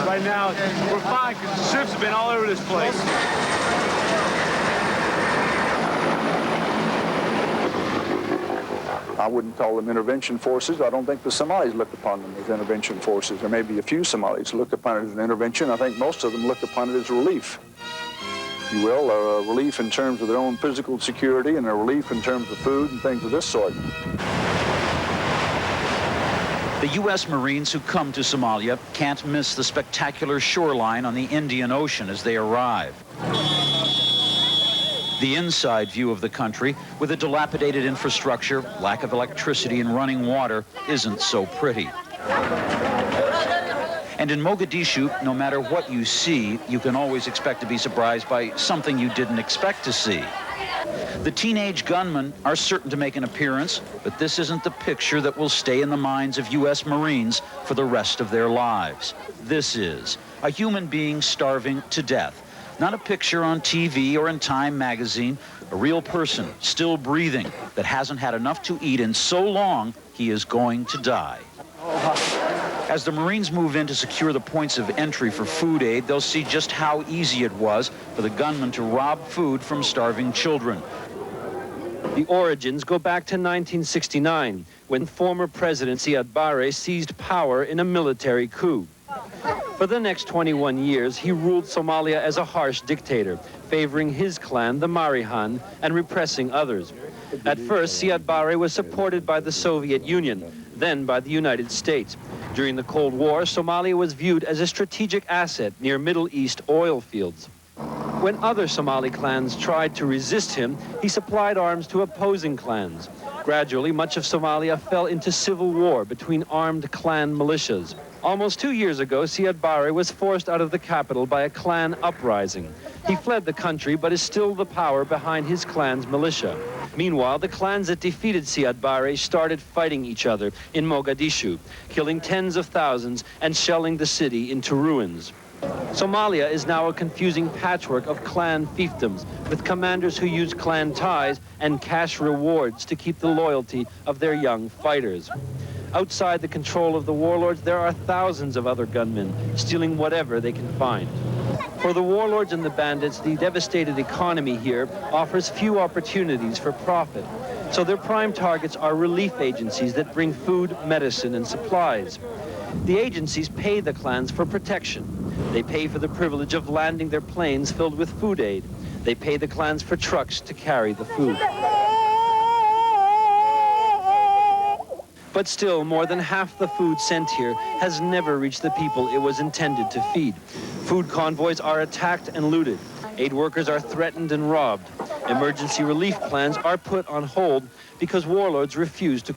Right now, we're fine because the ships have been all over this place. I wouldn't call them intervention forces. I don't think the Somalis look upon them as intervention forces. There may be a few Somalis look upon it as an intervention. I think most of them look upon it as relief, if you will, a relief in terms of their own physical security and a relief in terms of food and things of this sort. The U.S. Marines who come to Somalia can't miss the spectacular shoreline on the Indian Ocean as they arrive. The inside view of the country, with a dilapidated infrastructure, lack of electricity and running water, isn't so pretty. And in Mogadishu, no matter what you see, you can always expect to be surprised by something you didn't expect to see. The teenage gunmen are certain to make an appearance, but this isn't the picture that will stay in the minds of U.S. Marines for the rest of their lives. This is a human being starving to death. Not a picture on TV or in Time magazine, a real person still breathing that hasn't had enough to eat in so long he is going to die. As the Marines move in to secure the points of entry for food aid, they'll see just how easy it was for the gunmen to rob food from starving children. The origins go back to 1969, when former President Siyad Barre seized power in a military coup. For the next 21 years, he ruled Somalia as a harsh dictator, favoring his clan, the Marihan, and repressing others. At first, Siyad Barre was supported by the Soviet Union, then by the United States. During the Cold War, Somalia was viewed as a strategic asset near Middle East oil fields. When other Somali clans tried to resist him, he supplied arms to opposing clans. Gradually, much of Somalia fell into civil war between armed clan militias. Almost 2 years ago, Siyad Barre was forced out of the capital by a clan uprising. He fled the country, but is still the power behind his clan's militia. Meanwhile, the clans that defeated Siyad Barre started fighting each other in Mogadishu, killing tens of thousands and shelling the city into ruins. Somalia is now a confusing patchwork of clan fiefdoms, with commanders who use clan ties and cash rewards to keep the loyalty of their young fighters. Outside the control of the warlords, there are thousands of other gunmen stealing whatever they can find. For the warlords and the bandits, the devastated economy here offers few opportunities for profit. So their prime targets are relief agencies that bring food, medicine, and supplies. The agencies pay the clans for protection. They pay for the privilege of landing their planes filled with food aid. They pay the clans for trucks to carry the food. But still, more than half the food sent here has never reached the people it was intended to feed. Food convoys are attacked and looted. Aid workers are threatened and robbed. Emergency relief plans are put on hold because warlords refuse to